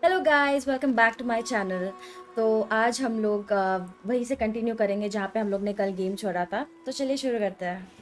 Hello guys, welcome back to my channel. तो आज हम लोग वहीं से कंटिन्यू करेंगे जहाँ पे हम लोग ने कल गेम छोड़ा था। तो चलिए शुरू करते हैं।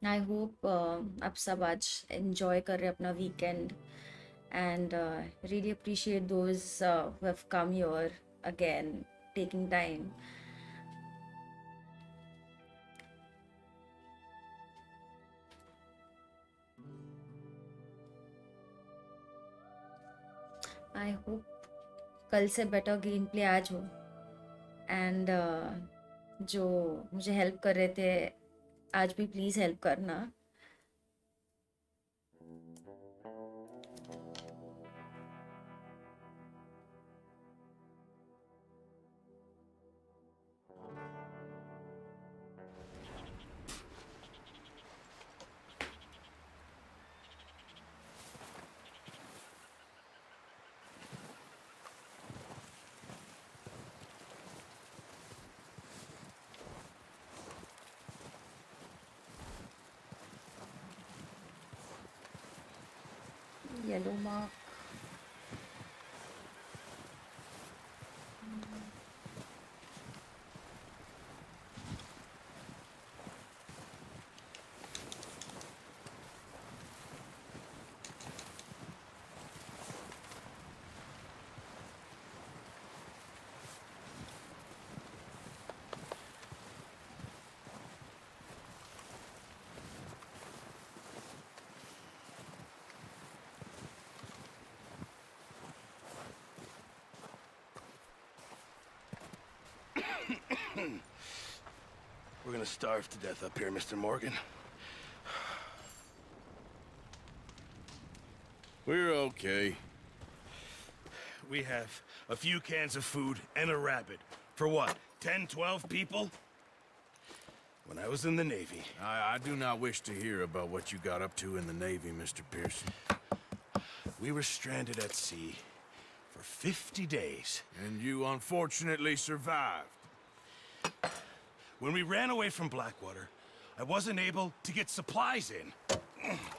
आई होप आप सब आज एंजॉय कर रहे हैं अपना weekend and really appreciate those who have come here again, taking time. I hope कल से बेटर गेम प्ले आज हो एंड जो मुझे हेल्प कर रहे थे आज भी प्लीज़ हेल्प करना। Yellow mark. We're gonna starve to death up here, Mr. Morgan. We're okay. We have a few cans of food and a rabbit. For what, 10, 12 people? When I was in the Navy... I do not wish to hear about what you got up to in the Navy, Mr. Pearson. We were stranded at sea for 50 days. And you unfortunately survived. When we ran away from Blackwater, I wasn't able to get supplies in.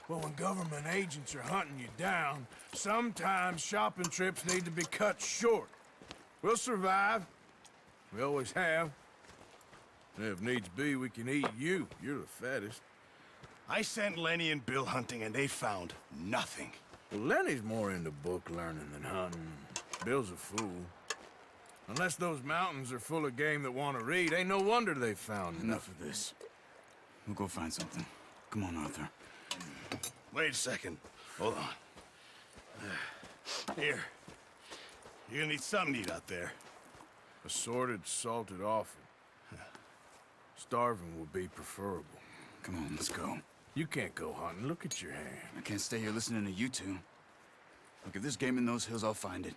Well, when government agents are hunting you down, sometimes shopping trips need to be cut short. We'll survive. We always have. And if needs be, we can eat you. You're the fattest. I sent Lenny and Bill hunting, and they found nothing. Well, Lenny's more into book learning than hunting. Bill's a fool. Unless those mountains are full of game that want to read, ain't no wonder they found Enough of this. We'll go find something. Come on, Arthur. Wait a second. Hold on. Here. You're gonna need something to eat out there. Assorted, salted offal. Starving will be preferable. Come on, let's go. You can't go hunting. Look at your hand. I can't stay here listening to you two. Look, if there's game in those hills, I'll find it.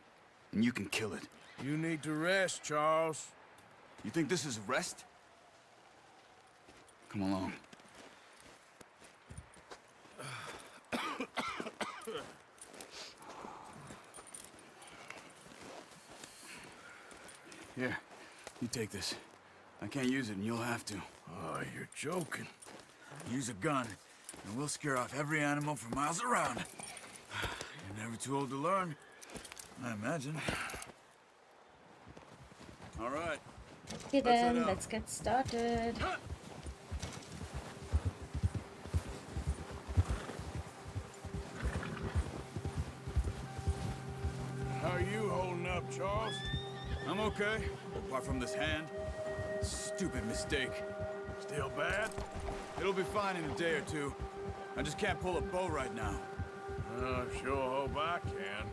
And you can kill it. You need to rest, Charles. You think this is rest? Come along. Here, you take this. I can't use it, and you'll have to. Oh, you're joking. Use a gun, and we'll scare off every animal for miles around. You're never too old to learn, I imagine. All right. Okay then, let's get started. How are you holding? I'm okay, apart from this hand. Stupid mistake. Still bad? It'll be fine in a day or two. I just can't pull a bow right now. I sure hope I can.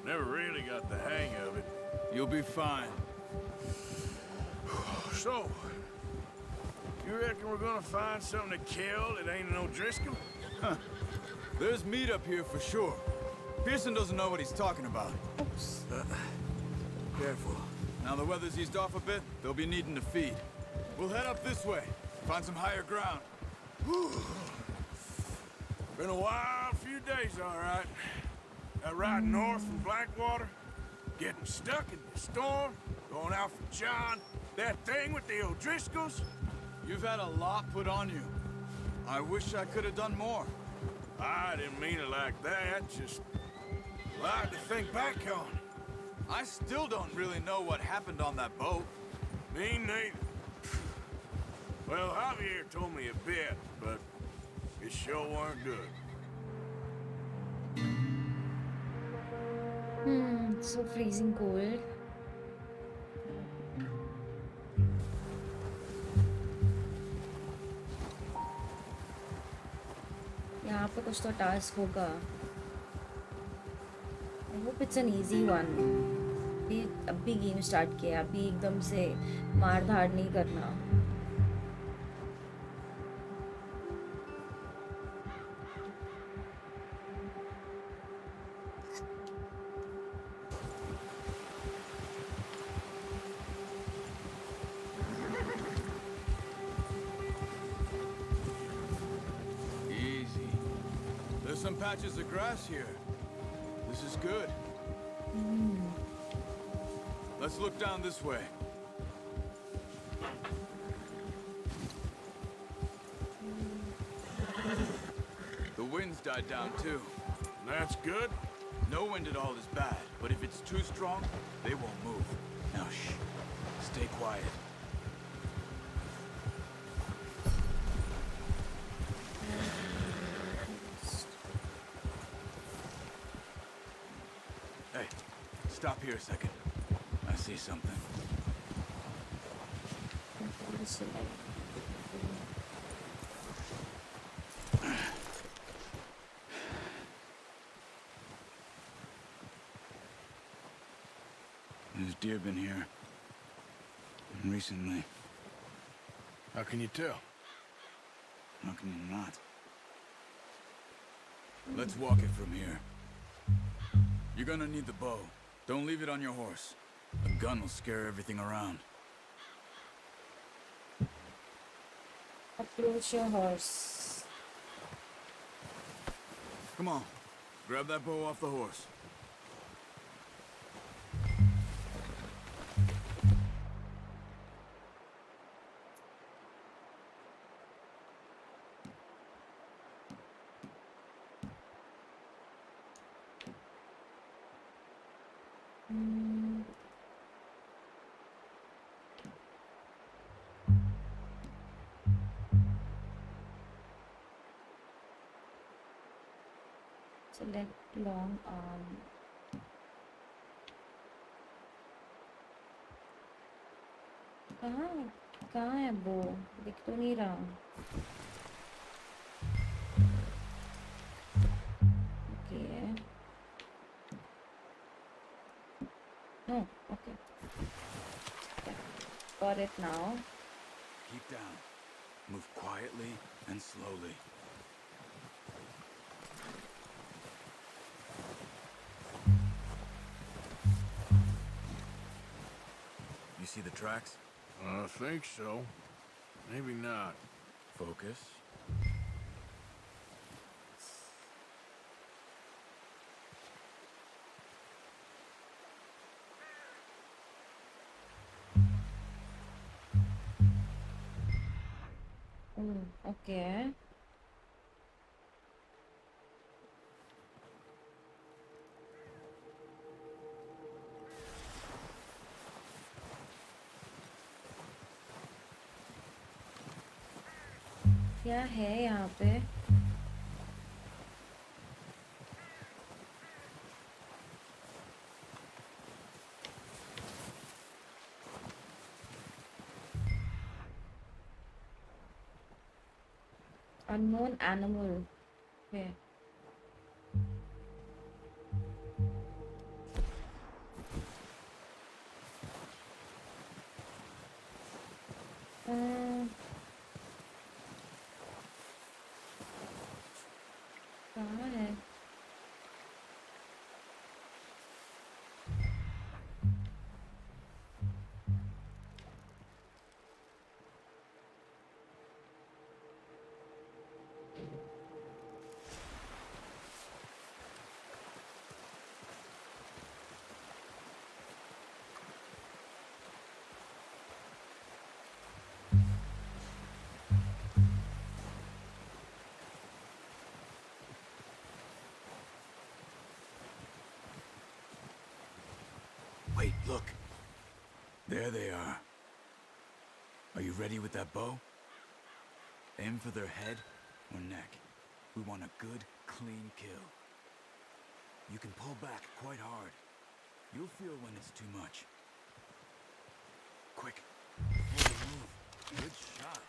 Never really got the hang of it. You'll be fine. So, you reckon we're gonna find something to kill that ain't no Driscoll? There's meat up here for sure. Pearson doesn't know what he's talking about. Oops. Careful. Now the weather's eased off a bit, they'll be needing to feed. We'll head up this way, find some higher ground. Been a wild few days, all right. That ride north from Blackwater, getting stuck in the storm, going out for John, that thing with the O'Driscolls. You've had a lot put on you. I wish I could have done more. I didn't mean it like that, just a lot to think back on. I still don't really know what happened on that boat. Me neither. Well, Javier told me a bit, but it sure weren't good. So freezing cold. यहाँ पे कुछ तो task होगा. I hope it's an easy one. अभी game start किया, अभी एकदम से मार धाड़ नहीं करना. Easy. There's some patches of grass here. This is good. Let's look down this way. The wind's died down too. That's good. No wind at all is bad, but if it's too strong, they won't move. Now shh. Stay quiet. Hey, stop here a second. I see something. There's deer been here. Recently. How can you tell? How can you not? Let's walk it from here. You're gonna need the bow. Don't leave it on your horse. A gun will scare everything around. Approach your horse. Come on. Grab that bow off the horse. Select long arm. कहाँ है वो? दिख तो नहीं रहा. Okay. No, okay. Yeah. Got it now. Keep down. Move quietly and slowly. You see the tracks? I think so. Maybe not. Focus. Okay. क्या है यहाँ पे? Unknown animal. Okay. Uh, कहाँ है? Wait, look. There they are. Are you ready with that bow? Aim for their head or neck. We want a good, clean kill. You can pull back quite hard. You'll feel when it's too much. Quick, before they move. Good shot.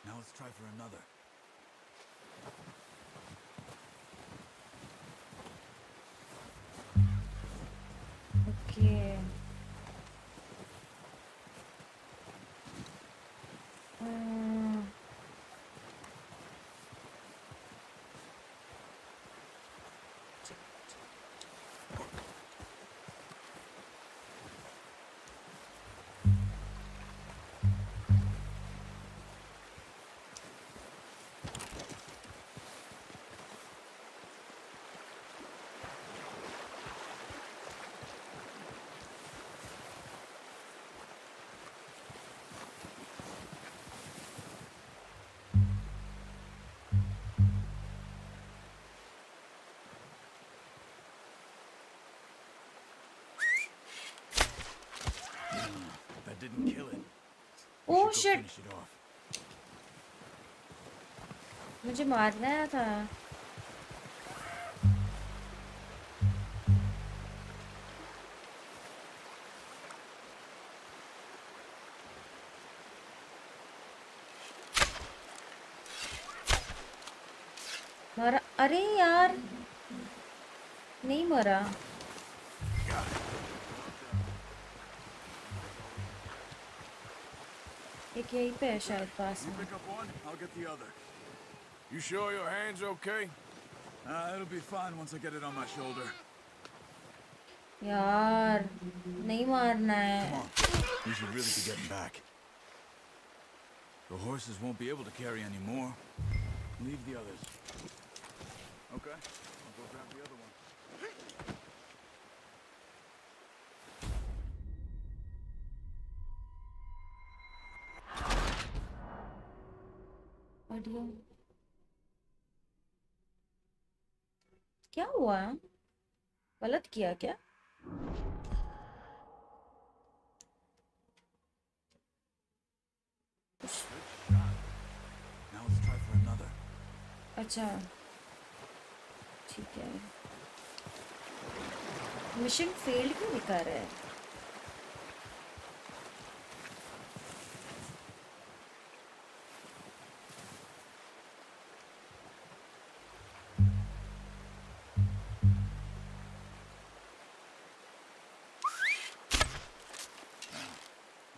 Now let's try for another. Okay. Uh, That didn't kill it. We oh should go shit! finish it off. मुझे मारना आया था. मरा? अरे यार, नहीं मरा. एक यहीं पे है शायद पास You में. pick up one, I'll get the other. You sure your hand's okay? It'll be fine once I get it on my shoulder. यार, नहीं मारना Come है. on. We should really be getting back. The horses won't be able to carry any more. Leave the others. Okay, I'll go grab the other one. Audio क्या हुआ? गलत किया क्या? Now let's try for another. अच्छा, ठीक है. Mission failed क्यों दिखा रहा है?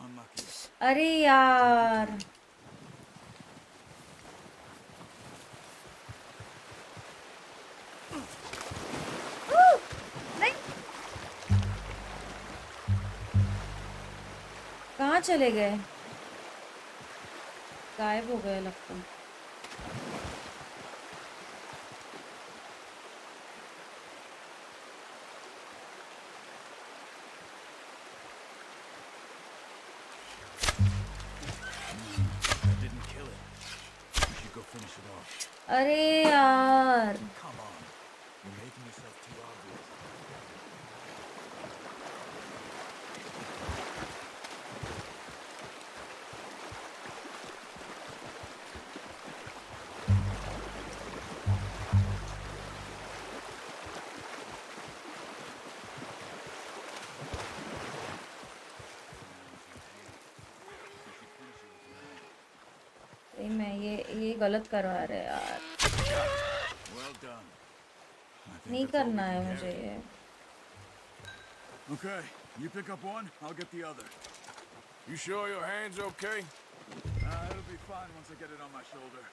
Unlucky. अरे यार, नहीं, कहाँ चले गए? गायब हो गए लगता है. That didn't kill it. We should go finish it off. अरे यार, Come on. You're making yourself too obvious. मैं ये गलत करवा रहे यार. Well done. I think नहीं that's all we करना है can मुझे carry. ये. Okay, you pick up one, I'll get the other. You sure your hand's okay? It'll be fine once I get it on my shoulder.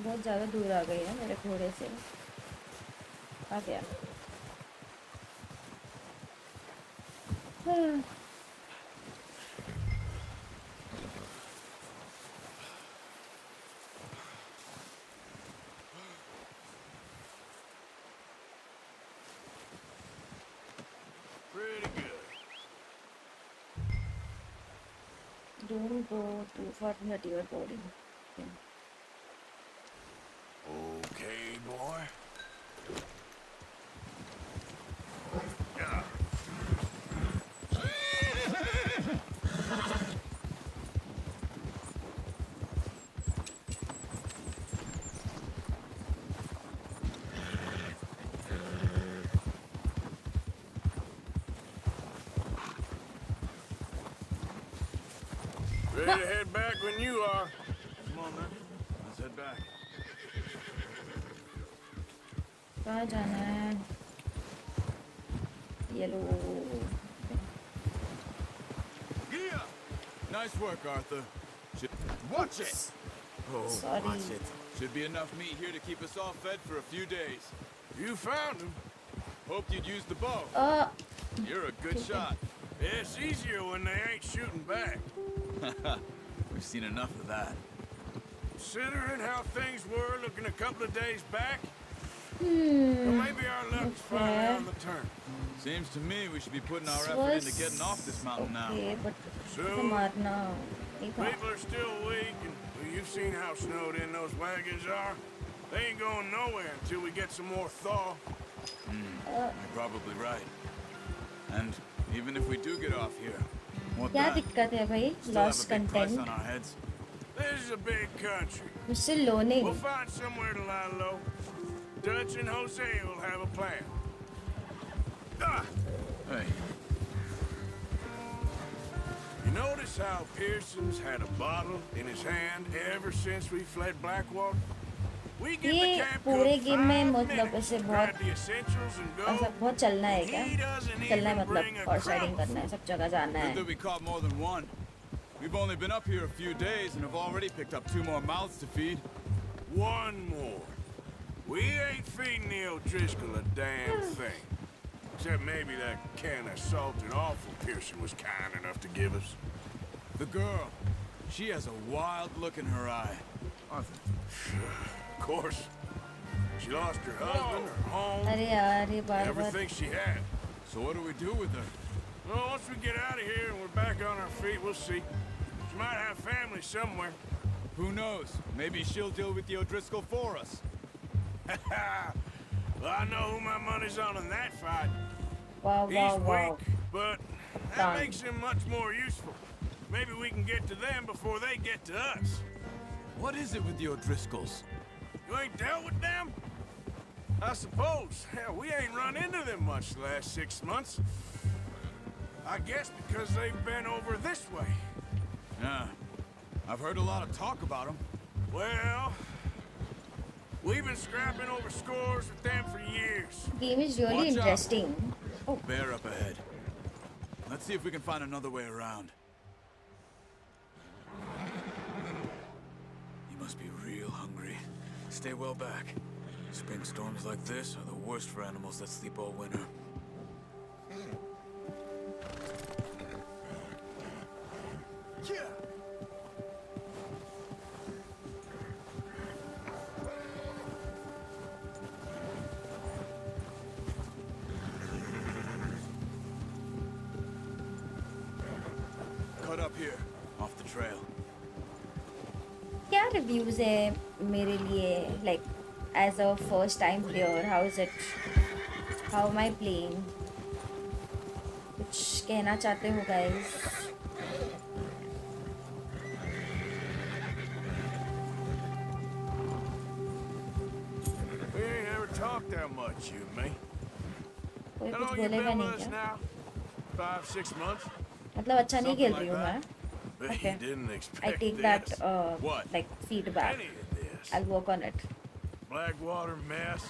बहुत ज़्यादा दूर आ गई है मेरे घोड़े से. आ गया. Pretty good. Don't go too far near your body. Okay, boy. Ready to head back when you are. Come on then, let's head back. कहाँ जाना है? Yellow. Yeah! Nice work, Arthur. Watch it! Oh, Sorry. watch it. Should be enough meat here to keep us all fed for a few days. You found him. Hoped you'd use the bow. You're a good shot. It's easier when they ain't shooting back. We've seen enough of that. Considering how things were looking a couple of days back, well, maybe our luck's finally on the turn. Seems to me we should be putting our This effort into was getting off this mountain now. Okay, but Soon. मारना नहीं था. People are still weak, and well, you've seen how snowed in those wagons are. They ain't going nowhere until we get some more thaw. You're probably right. And even if we do get off here, what क्या then? दिक्कत है भाई? Still have Lost a big price content. on our heads. This is a big country. मुझसे लोने. We'll find somewhere to lie low. Dutch and Jose will have a plan. Ah! Hey, You notice how Pearson's had a bottle in his hand ever since we fled Blackwater? We give the ये camp पूरे cook game में 5 मतलब minutes ऐसे to बहुत grab the essentials and go. ऐसा बहुत चलना है क्या? He doesn't चलना है even bring मतलब a हॉर्स राइडिंग crumb. करना है, सब जगह जाना good है. that we caught more than one. We've only been up here a few days and have already picked up 2 more mouths to feed. One more. We ain't feeding the O'Driscoll a damn thing. Except maybe that can of salted offal Pearson was kind enough to give us. The girl, she has a wild look in her eye. Arthur, Of course. She lost her husband, her home, अरे यार ये बार बार everything she had. so what do we do with her? Well, once we get out of here and we're back on our feet, we'll see. She might have family somewhere. Who knows? Maybe she'll deal with the O'Driscoll for us. Well, I know who my money's on in that fight. Wow He's wow wow. weak, but that Done. makes him much more useful. Maybe we can get to them before they get to us. What is it with the O'Driscolls? You ain't dealt with them? I suppose. Hell, we ain't run into them much the last 6 months. I guess because they've been over this way. Yeah, I've heard a lot of talk about them. Well, we've been scrapping over scores with them for years. Game is really Watch out. interesting. Oh, Bear up ahead. Let's see if we can find another way around. You must be real hungry. Stay well back. Spring storms like this are the worst for animals that sleep all winter. Cut up here, off the trail. क्या reviews है मेरे लिए like as a first time player? How is it? How am I playing? कुछ कहना चाहते हो guys? that much, you and me. कोई How कुछ long you बोलेगा been नहीं with us क्या? now? 5-6 months? मतलब अच्छा नहीं खेल रही हूँ मैं. But Okay. you didn't I expect take this. that What? like feedback. Any of this. I'll work on it. Blackwater mess.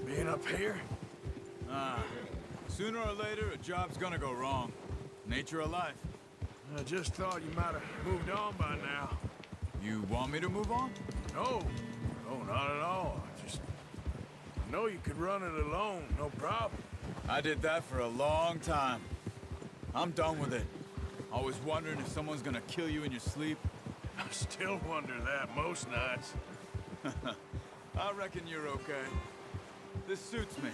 Being up here. Sooner or later, a job's gonna go wrong. Nature of life. I just thought you might have moved on by now. You want me to move on? No. No, not at all. I know you could run it alone, no problem. I did that for a long time. I'm done with it. Always wondering if someone's gonna kill you in your sleep. I still wonder that most nights. I reckon you're okay. This suits me.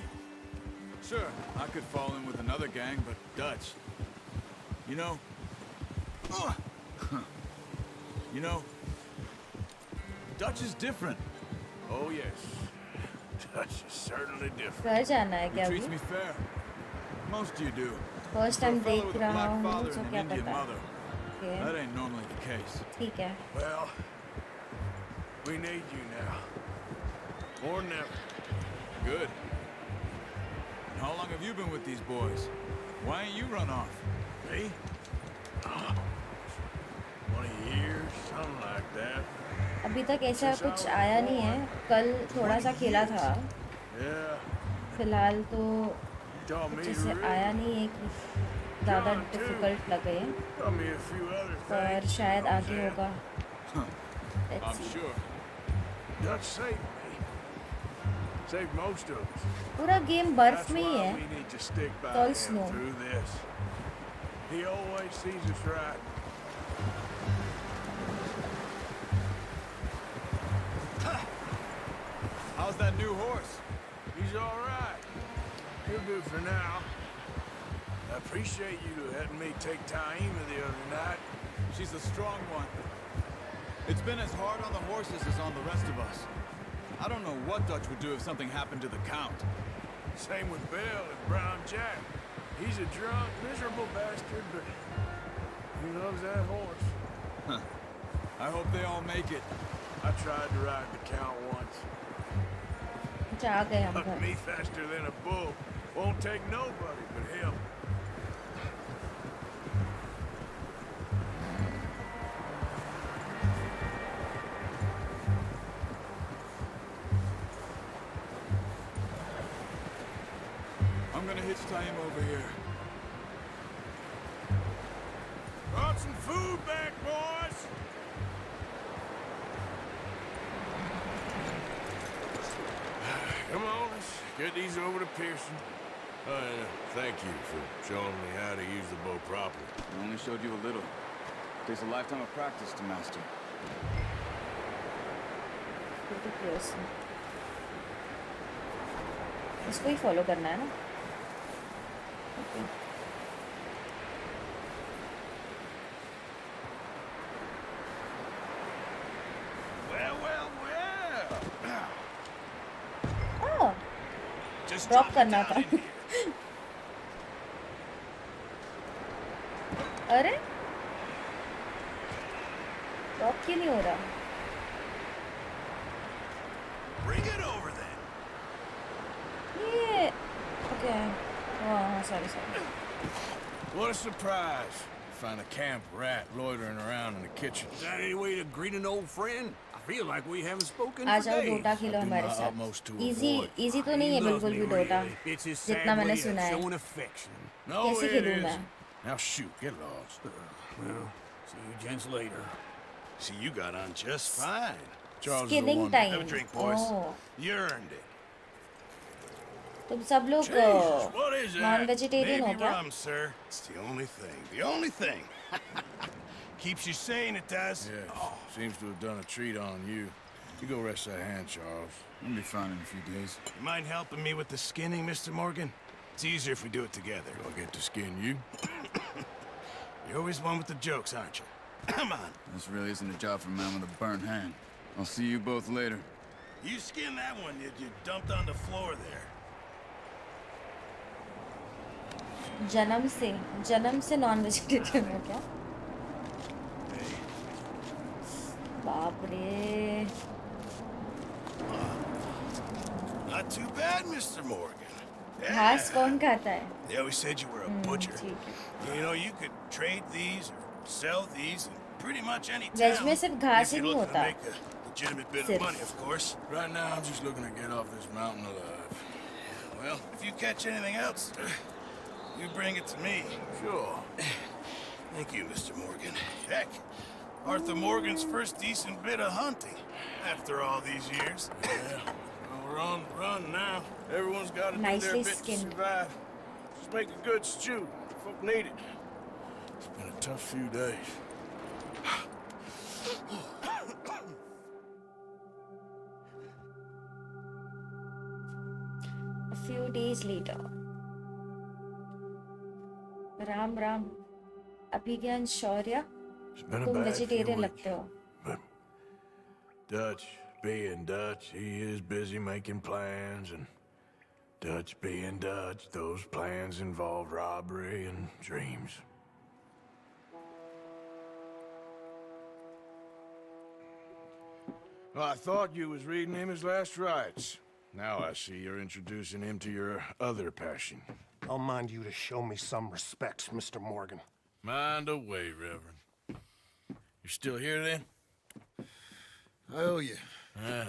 Sure, I could fall in with another gang, but Dutch. You know... you know... Dutch is different. Oh, yes. Dutch is certainly different. घर जाना है He क्या treats अभी? me fair. Most of you do. First For a time fellow देख with a रहा black हूँ father तो and an क्या Indian पता. mother. Okay. That ain't normally the case. ठीक है. Well, we need you now. More than ever. Good. And how long have you been with these boys? Why ain't you run off? Me? 20 years, something like that. अभी तक ऐसा कुछ आया नहीं है. कल थोड़ा सा खेला था. Yeah. फिलहाल तो Taught me कुछ to ऐसे read. आया नहीं है कि ज़्यादा डिफिकल्ट लगे. Taught me a few other पर things. शायद आगे Roseanne. होगा. Let's I'm see. sure. Dutch saved me. Saved most of us. पूरा गेम That's बर्फ में ही why है. we need to stick by all him snow. through this. He always sees us right. How's that new horse? He's all right. He'll do for now. I appreciate you letting me take Taima the other night. She's a strong one. It's been as hard on the horses as on the rest of us. I don't know what Dutch would do if something happened to the Count. Same with Bill and Brown Jack. He's a drunk, miserable bastard, but he loves that horse. I hope they all make it. I tried to ride the Count once. जा गए हम But घर. me faster than a bull. Won't take nobody but him. I'm gonna hitch Taima over here. Brought some food back, boys. Come on, let's get these over to Pearson. Thank you for showing me how to use the bow properly. I only showed you a little. Takes a lifetime of practice to master. इसको ही follow करना है ना. Okay. Well. Oh, Just drop drop it करना down था. in here. अरे drop क्यों नहीं हो रहा? Bring it over then. ये ओके. हाँ sorry. What a surprise. Find a camp rat loitering around in the kitchen. Is that any way to greet an old friend? I feel like we haven't spoken आ for जाओ days. Dota खेलो I do हमारे my साथ. utmost to easy avoid. Easy तो नहीं है He loves बिल्कुल me, भी डोटा. really. It's his जितना sad मैंने way सुना of है. showing affection. No, कैसे it खेलूं मैं? isn't. Now shoot, get lost. Well, see you gents later. See, you got on just fine. Charles is the Skinning one. time. Have a drink, boys. Oh. You earned it. तुम सब लोग Jesus, what is that? Non vegetarian हो Maybe क्या? rum, sir. It's the only thing. The only thing. Keeps you sane, it does. Yeah, seems to have done a treat on you. You go rest that hand, Charles. I'll be fine in a few days. You mind helping me with the skinning, Mr. Morgan? It's easier if we do it together. Do I get to skin you? You're always one with the jokes, aren't you? Come on. This really isn't a job for a man with a burnt hand. I'll see you both later. You skinned that one you dumped on the floor there. जन्म से non vegetarian हो क्या? बाप रे. Not too bad, Mr. Morgan. घास कौन खाता है? They always said you were a butcher. ठीक है. You know, you could trade these or sell these in pretty much any veg town. में सिर्फ घास if ही you're नहीं looking to होता. make a legitimate bit Sirf. of money, of course. Right now, I'm just looking to get off this mountain alive. Well, if you catch anything else, you bring it to me. Sure. Thank you, Mr. Morgan. Heck, Arthur Morgan's first decent bit of hunting after all these years. Yeah. Well, we're on the run now. Everyone's got to do Nicely their bit skinned. to survive. Just make a good stew. Folk need it. It's been a tough few days. A few days later. Ram Ram. Abhigyan Shaurya. It's been a तुम bad few vegetarian weeks. लगते हो. But Dutch being Dutch, he is busy making plans, and Dutch being Dutch, those plans involve robbery and dreams. Well, I thought you was reading him his last rites. Now I see you're introducing him to your other passion. I'll mind you to show me some respect, Mr. Morgan. Mind away, Reverend. You're still here then? I owe you. Yeah.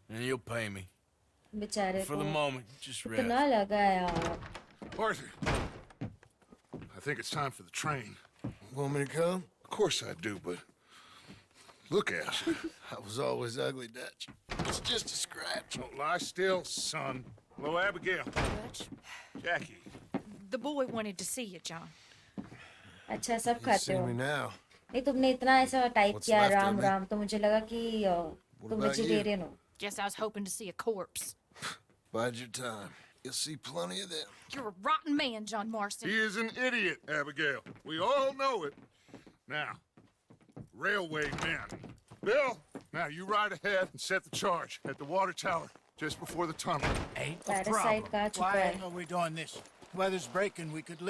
And you'll pay me. बेचारे For the को moment, just rest. कितना लगा यार. Arthur, I think it's time for the train. Want me to come? Of course I do, but look at you. I was always ugly, Dutch. It's just a scratch. Don't lie still, son. Hello, Abigail. Dutch, Jackie. the boy wanted to see you, John. अच्छा सब खाते हो. now. नहीं तुमने इतना ऐसा type What's किया left of Ram me? Ram तो मुझे लगा कि तुम about you? वेजिटेरियन हो. Guess I was hoping to see a corpse. Bide your time. You'll see plenty of them. You're a rotten man, John Marston. He is an idiot, Abigail. We all know it. Now, railway men. Bill, now you ride ahead and set the charge at the water tower just before the tunnel. Ain't a Parasite problem. कहाँ छुपा Why है? are we doing this? Weather's breaking, we could leave.